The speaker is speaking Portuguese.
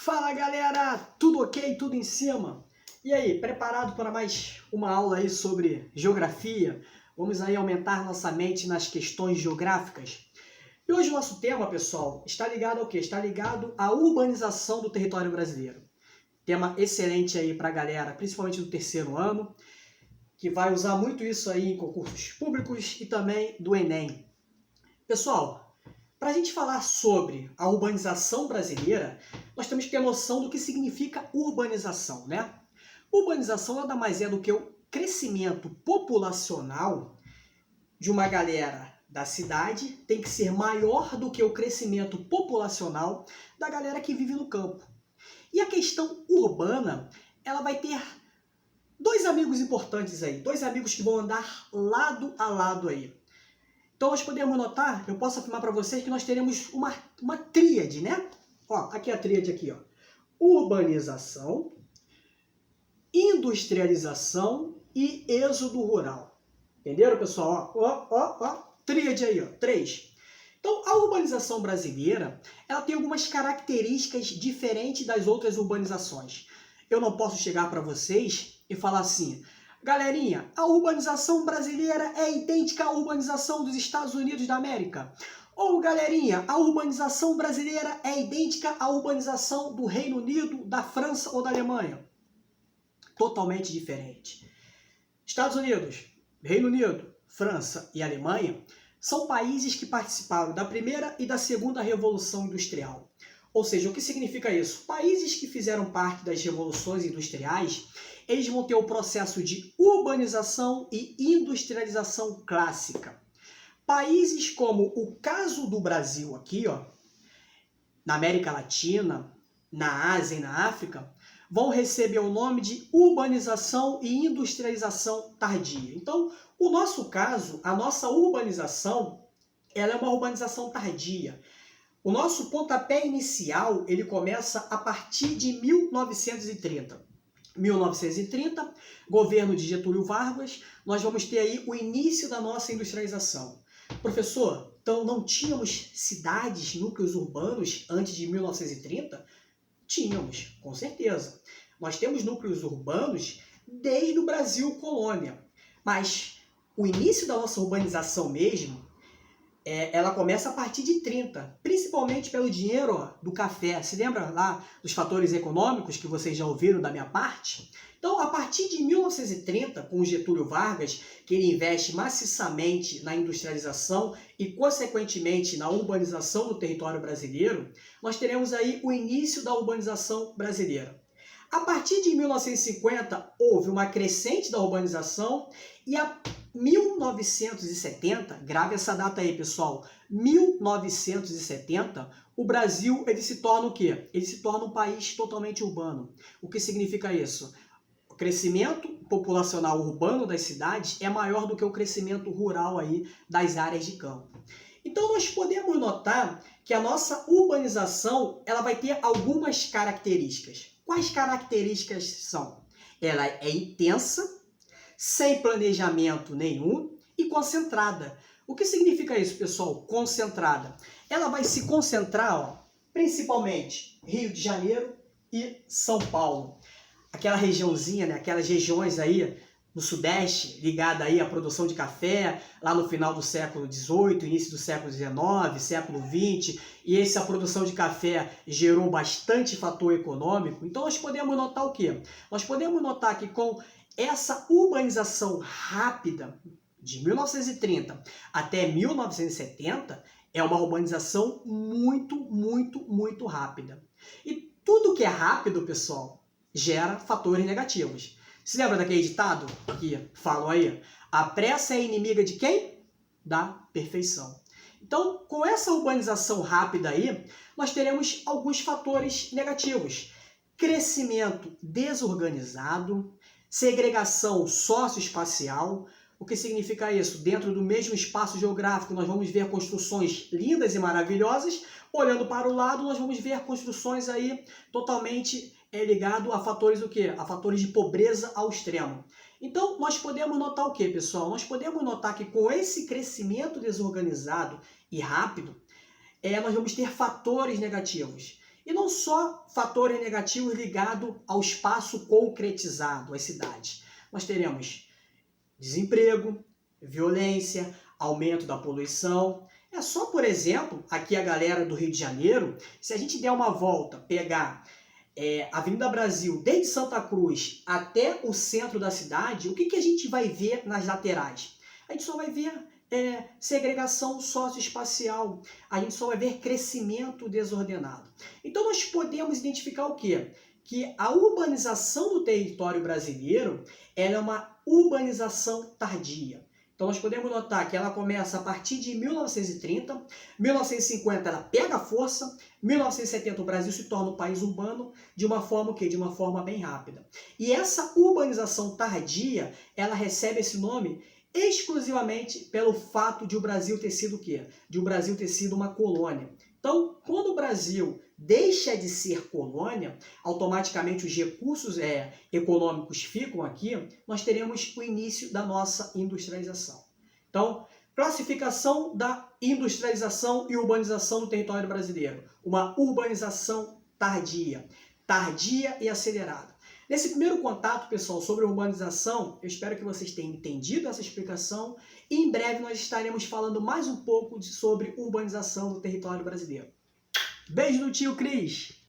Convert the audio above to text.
Fala galera, tudo ok? Tudo em cima? E aí, preparado para mais uma aula aí sobre geografia? Vamos aí aumentar nossa mente nas questões geográficas? E hoje o nosso tema, pessoal, está ligado ao quê? Está ligado à urbanização do território brasileiro. Tema excelente aí para a galera, principalmente do terceiro ano, que vai usar muito isso aí em concursos públicos e também do Enem. Pessoal, para a gente falar sobre a urbanização brasileira, nós temos que ter noção do que significa urbanização, né? Urbanização nada mais é do que o crescimento populacional de uma galera da cidade tem que ser maior do que o crescimento populacional da galera que vive no campo. E a questão urbana, ela vai ter dois amigos importantes aí, dois amigos que vão andar lado a lado aí. Então nós podemos notar, eu posso afirmar para vocês que nós teremos uma tríade, né? Ó, aqui é a tríade aqui, ó. Urbanização, industrialização e êxodo rural. Entenderam, pessoal? Ó, tríade aí, ó, 3. Então, a urbanização brasileira, ela tem algumas características diferentes das outras urbanizações. Eu não posso chegar para vocês e falar assim: galerinha, a urbanização brasileira é idêntica à urbanização dos Estados Unidos da América. Ou, galerinha, a urbanização brasileira é idêntica à urbanização do Reino Unido, da França ou da Alemanha. Totalmente diferente. Estados Unidos, Reino Unido, França e Alemanha são países que participaram da primeira e da segunda Revolução Industrial. Ou seja, o que significa isso? Países que fizeram parte das revoluções industriais, eles vão ter o processo de urbanização e industrialização clássica. Países como o caso do Brasil aqui, ó, na América Latina, na Ásia e na África, vão receber o nome de urbanização e industrialização tardia. Então, o nosso caso, a nossa urbanização, ela é uma urbanização tardia. O nosso pontapé inicial, ele começa a partir de 1930. 1930, governo de Getúlio Vargas, nós vamos ter aí o início da nossa industrialização. Professor, então não tínhamos cidades, núcleos urbanos antes de 1930? Tínhamos, com certeza. Nós temos núcleos urbanos desde o Brasil colônia. Mas o início da nossa urbanização mesmo, ela começa a partir de 30, principalmente pelo dinheiro, ó, do café. Se lembra lá dos fatores econômicos que vocês já ouviram da minha parte? Então, a partir de 1930, com o Getúlio Vargas, que ele investe maciçamente na industrialização e, consequentemente, na urbanização do território brasileiro, nós teremos aí o início da urbanização brasileira. A partir de 1950, houve uma crescente da urbanização e a 1970, grave essa data aí, pessoal, 1970, o Brasil ele se torna o quê? Ele se torna um país totalmente urbano. O que significa isso? O crescimento populacional urbano das cidades é maior do que o crescimento rural aí das áreas de campo. Então nós podemos notar que a nossa urbanização ela vai ter algumas características. Quais características são? Ela é intensa, sem planejamento nenhum e concentrada. O que significa isso, pessoal? Concentrada. Ela vai se concentrar, ó, principalmente Rio de Janeiro e São Paulo. Aquela regiãozinha, né? Aquelas regiões aí no Sudeste, ligada aí à produção de café, lá no final do século XVIII, início do século XIX, século XX, e essa produção de café gerou bastante fator econômico. Então nós podemos notar o quê? Nós podemos notar que com essa urbanização rápida de 1930 até 1970 é uma urbanização muito rápida. E tudo que é rápido, pessoal, gera fatores negativos. Se lembra daquele ditado que falam aí? A pressa é inimiga de quem? Da perfeição. Então, com essa urbanização rápida aí, nós teremos alguns fatores negativos. Crescimento desorganizado, segregação socioespacial. O que significa isso? Dentro do mesmo espaço geográfico, nós vamos ver construções lindas e maravilhosas. Olhando para o lado, nós vamos ver construções aí totalmente ligado a fatores o quê? A fatores de pobreza ao extremo. Então, nós podemos notar o quê, pessoal? Nós podemos notar que com esse crescimento desorganizado e rápido, nós vamos ter fatores negativos. E não só fatores negativos ligados ao espaço concretizado, às cidades. Nós teremos desemprego, violência, aumento da poluição. É só, por exemplo, aqui a galera do Rio de Janeiro, se a gente der uma volta, pegar a Avenida Brasil, desde Santa Cruz até o centro da cidade, o que a gente vai ver nas laterais? A gente só vai ver segregação socioespacial, a gente só vai ver crescimento desordenado. Então nós podemos identificar o quê? Que a urbanização do território brasileiro ela é uma urbanização tardia. Então nós podemos notar que ela começa a partir de 1930, 1950 ela pega força, 1970 o Brasil se torna um país urbano de uma forma o quê? De uma forma bem rápida. E essa urbanização tardia, ela recebe esse nome exclusivamente pelo fato de o Brasil ter sido o quê? De o Brasil ter sido uma colônia. Então, quando o Brasil deixa de ser colônia, automaticamente os recursos econômicos ficam aqui, nós teremos o início da nossa industrialização. Então, classificação da industrialização e urbanização do território brasileiro. Uma urbanização tardia e acelerada. Nesse primeiro contato, pessoal, sobre urbanização, eu espero que vocês tenham entendido essa explicação e em breve nós estaremos falando mais um pouco sobre urbanização do território brasileiro. Beijo do tio Cris!